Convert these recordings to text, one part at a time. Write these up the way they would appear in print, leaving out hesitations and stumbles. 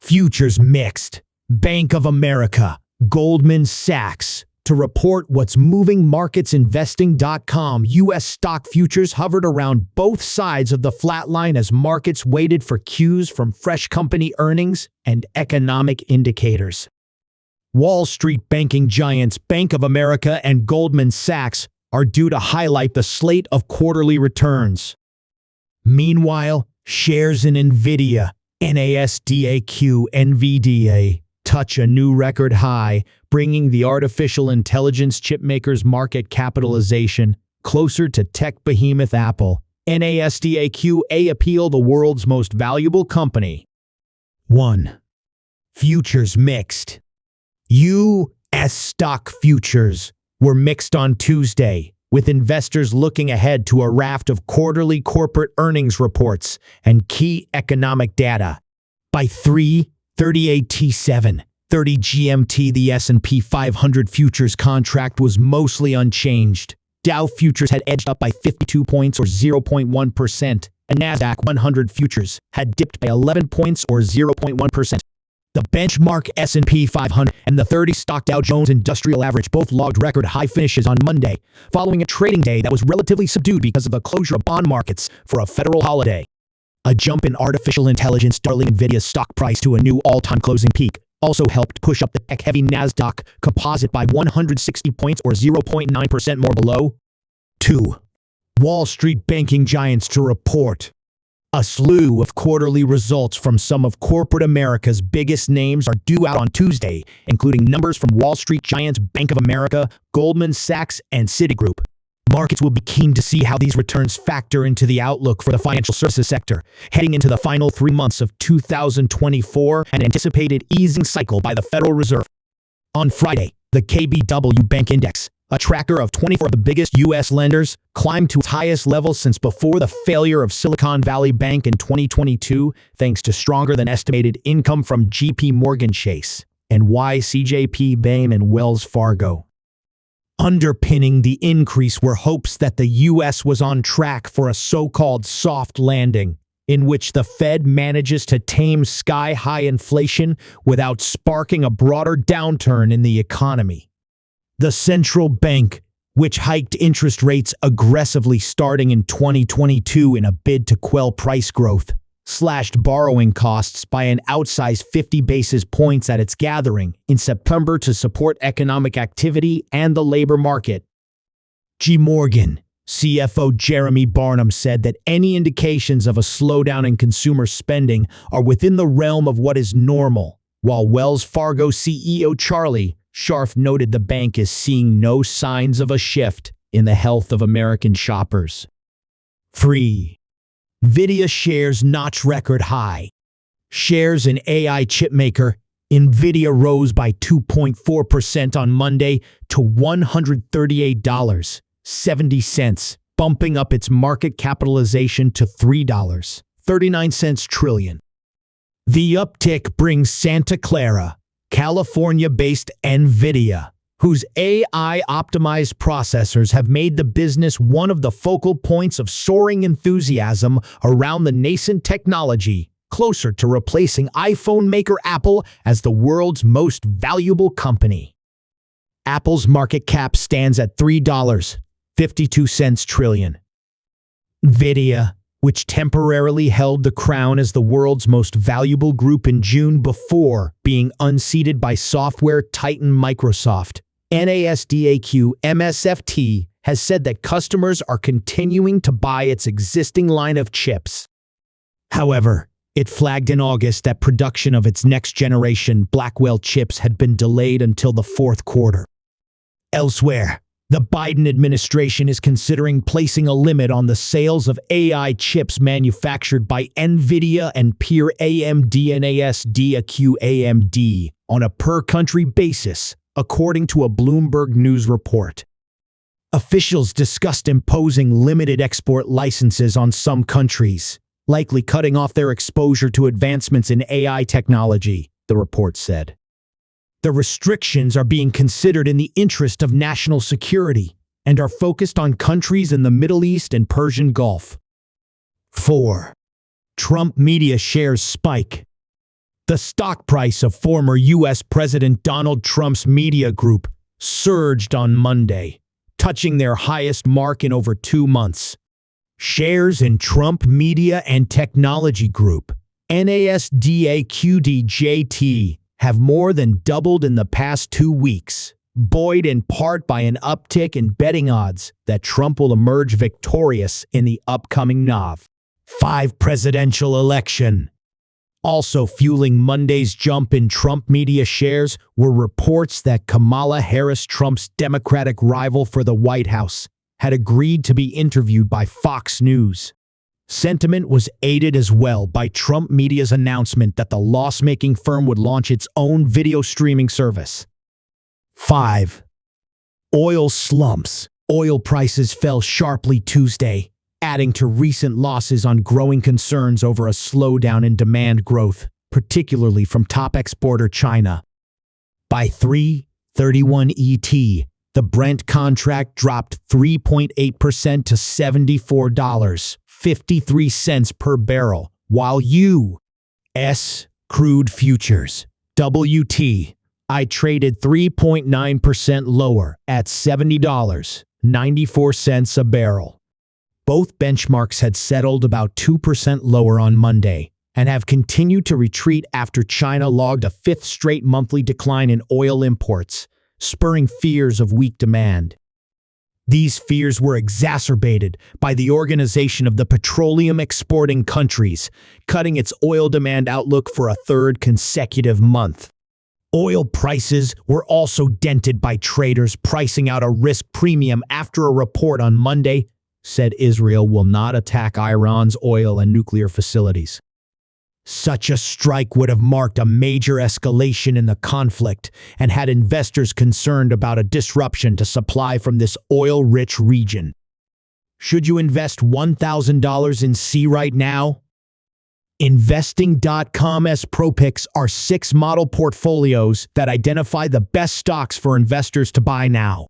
Futures mixed. Bank of America, Goldman Sachs. To report what's moving markets, investing.com, U.S. stock futures hovered around both sides of the flat line as markets waited for cues from fresh company earnings and economic indicators. Wall Street banking giants Bank of America and Goldman Sachs are due to highlight the slate of quarterly returns. Meanwhile, shares in Nvidia, NASDAQ, NVDA touch a new record high, bringing the artificial intelligence chipmaker's market capitalization closer to tech behemoth Apple. NASDAQ AAPL, the world's most valuable company. 1. Futures mixed. U.S. stock futures were mixed on Tuesday, with investors looking ahead to a raft of quarterly corporate earnings reports and key economic data. By 3:38 T7, 30 GMT, the S&P 500 futures contract was mostly unchanged. Dow futures had edged up by 52 points or 0.1%, and NASDAQ 100 futures had dipped by 11 points or 0.1%. The benchmark S&P 500 and the 30-stock Dow Jones Industrial Average both logged record high finishes on Monday, following a trading day that was relatively subdued because of the closure of bond markets for a federal holiday. A jump in artificial intelligence darling Nvidia's stock price to a new all-time closing peak also helped push up the tech-heavy NASDAQ composite by 160 points or 0.9% more below. 2. Wall Street banking giants to report. A slew of quarterly results from some of corporate America's biggest names are due out on Tuesday, including numbers from Wall Street giants Bank of America, Goldman Sachs, and Citigroup. Markets will be keen to see how these returns factor into the outlook for the financial services sector, heading into the final 3 months of 2024 and anticipated easing cycle by the Federal Reserve. On Friday, the KBW Bank Index, a tracker of 24 of the biggest U.S. lenders, climbed to its highest level since before the failure of Silicon Valley Bank in 2022, thanks to stronger than estimated income from JP Morgan Chase, CJP, Bain, and Wells Fargo. Underpinning the increase were hopes that the U.S. was on track for a so-called soft landing, in which the Fed manages to tame sky-high inflation without sparking a broader downturn in the economy. The central bank, which hiked interest rates aggressively starting in 2022 in a bid to quell price growth, slashed borrowing costs by an outsized 50 basis points at its gathering in September to support economic activity and the labor market. J. Morgan CFO Jeremy Barnum said that any indications of a slowdown in consumer spending are within the realm of what is normal, while Wells Fargo CEO Charlie Scharf noted the bank is seeing no signs of a shift in the health of American shoppers. 3. Nvidia shares notch record high. Shares in AI chipmaker Nvidia rose by 2.4% on Monday to $138.70, bumping up its market capitalization to $3.39 trillion. The uptick brings Santa Clara, California-based Nvidia, whose AI-optimized processors have made the business one of the focal points of soaring enthusiasm around the nascent technology, closer to replacing iPhone maker Apple as the world's most valuable company. Apple's market cap stands at $3.52 trillion. Nvidia, which temporarily held the crown as the world's most valuable group in June before being unseated by software titan Microsoft, NASDAQ MSFT has said that customers are continuing to buy its existing line of chips. However, it flagged in August that production of its next-generation Blackwell chips had been delayed until the fourth quarter. Elsewhere, the Biden administration is considering placing a limit on the sales of AI chips manufactured by Nvidia and peer AMD and NASDAQ AMD on a per-country basis, according to a Bloomberg News report. Officials discussed imposing limited export licenses on some countries, likely cutting off their exposure to advancements in AI technology, the report said. The restrictions are being considered in the interest of national security and are focused on countries in the Middle East and Persian Gulf. 4. Trump media shares spike. The stock price of former U.S. President Donald Trump's media group surged on Monday, touching their highest mark in over 2 months. Shares in Trump Media and Technology Group, NASDAQ, have more than doubled in the past 2 weeks, buoyed in part by an uptick in betting odds that Trump will emerge victorious in the upcoming Nov. 5 presidential election. Also fueling Monday's jump in Trump media shares were reports that Kamala Harris, Trump's Democratic rival for the White House, had agreed to be interviewed by Fox News. Sentiment was aided as well by Trump media's announcement that the loss-making firm would launch its own video streaming service. 5. Oil slumps. Oil prices fell sharply Tuesday, adding to recent losses on growing concerns over a slowdown in demand growth, particularly from top exporter China. By 3:31 ET, the Brent contract dropped 3.8% to $74.53 per barrel, while U.S. crude futures WTI traded 3.9% lower at $70.94 a barrel. Both benchmarks had settled about 2% lower on Monday and have continued to retreat after China logged a 5th straight monthly decline in oil imports, spurring fears of weak demand. These fears were exacerbated by the Organization of the Petroleum Exporting Countries cutting its oil demand outlook for a 3rd consecutive month. Oil prices were also dented by traders pricing out a risk premium after a report on Monday said Israel will not attack Iran's oil and nuclear facilities. Such a strike would have marked a major escalation in the conflict and had investors concerned about a disruption to supply from this oil-rich region. Should you invest $1,000 in C right now? Investing.com's ProPicks are 6 model portfolios that identify the best stocks for investors to buy now.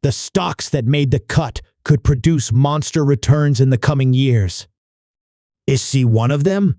The stocks that made the cut could produce monster returns in the coming years. Is C one of them?